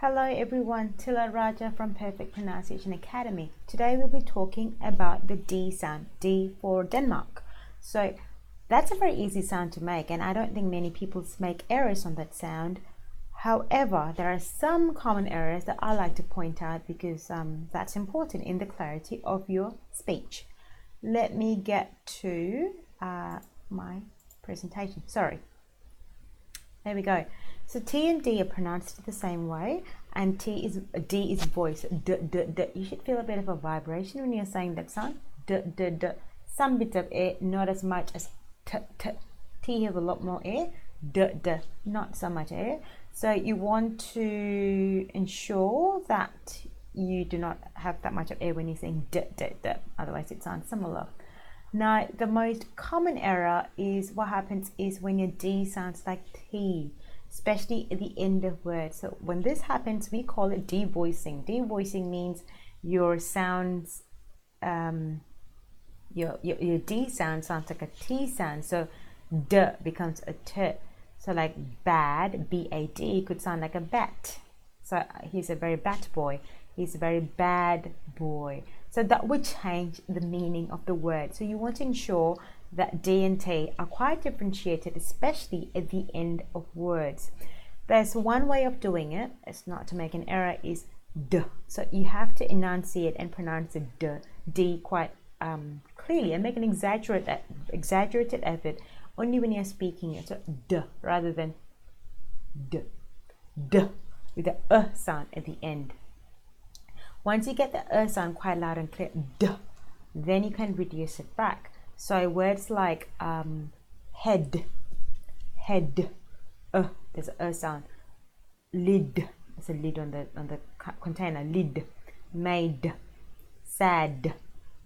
Hello everyone, Tila Raja from Perfect Pronunciation Academy. Today we'll be talking about the D sound, D for Denmark. So that's a very easy sound to make, and I don't think many people make errors on that sound. However, there are some common errors that I like to point out because that's important in the clarity of your speech. Let me get to my presentation. Sorry. There we go. So T and D are pronounced the same way, and D is voice. D, d, d. You should feel a bit of a vibration when you're saying that sound. D, d, d. Some bits of air, not as much as t, t. T has a lot more air. D, d. Not so much air. So you want to ensure that you do not have that much of air when you're saying d, d, d. Otherwise it sounds similar. Now, the most common error is what happens is when your D sounds like T, especially at the end of words. So when this happens, we call it devoicing. Devoicing means your sounds, your D sound sounds like a T sound. So D becomes a T. So like bad, B-A-D, could sound like a bat. So he's a very bad boy. He's a very bad boy. So that would change the meaning of the word. So you want to ensure that D and T are quite differentiated, especially at the end of words. There's one way of doing it, it's not to make an error, is D. So you have to enunciate and pronounce the D quite clearly and make an exaggerated effort only when you're speaking it. So D rather than D. D with the sound at the end. Once you get the sound quite loud and clear, D, then you can reduce it back. So words like head, there's a sound. Lid, there's a lid on the container. Lid, made, sad.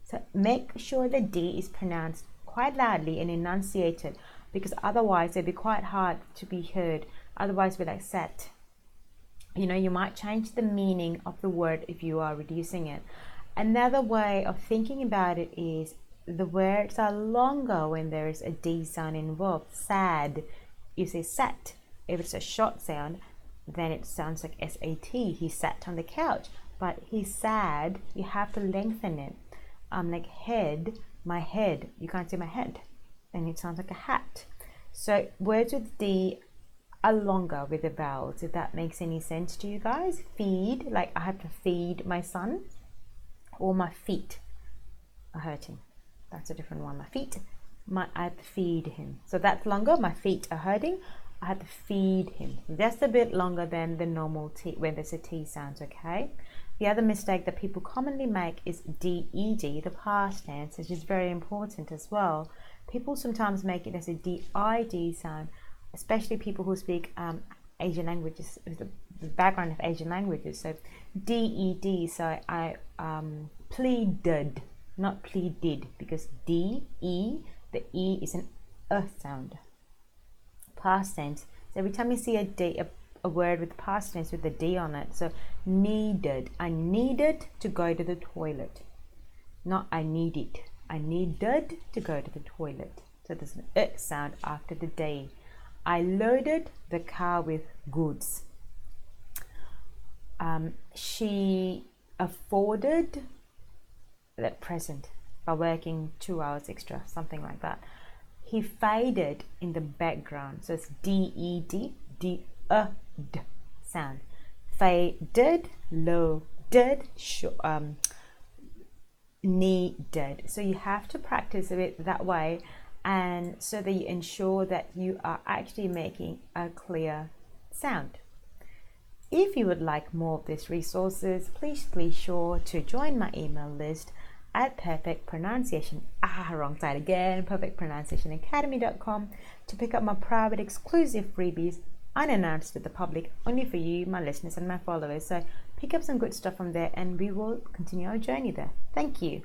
So make sure the D is pronounced quite loudly and enunciated, because otherwise it'll be quite hard to be heard. Otherwise, we're like set. You know, you might change the meaning of the word if you are reducing it. Another way of thinking about it is the words are longer when there is a D sound involved. Sad, you say sat. If it's a short sound, then it sounds like S-A-T. He sat on the couch. But he's sad, you have to lengthen it. Like head, my head. You can't say my head. Then it sounds like a hat. So words with D are longer with the vowels, if that makes any sense to you guys. Feed, like I have to feed my son, or my feet are hurting. That's a different one. My feet, I have to feed him. So that's longer. My feet are hurting. I have to feed him. That's a bit longer than the normal T when there's a T sound, okay? The other mistake that people commonly make is D-E-D, the past tense, which is very important as well. People sometimes make it as a D-I-D sound, especially people who speak Asian languages, the background of Asian languages. So D-E-D, so I pleaded, not pleaded, because D-E, the E is an sound. Past tense. So every time you see a word with past tense with a D on it, so needed, I needed to go to the toilet. Not I needed. I needed to go to the toilet. So there's an sound after the D. I loaded the car with goods. She afforded the present by working 2 hours extra, something like that. He faded in the background. So it's D-E-D, D-D sound. Faded, loaded, needed. So you have to practice it that way, and so that you ensure that you are actually making a clear sound. If you would like more of these resources, please be sure to join my email list at Perfect Pronunciation, wrong side again, perfectpronunciationacademy.com, to pick up my private exclusive freebies unannounced to the public, only for you, my listeners and my followers. So pick up some good stuff from there, and we will continue our journey there. Thank you.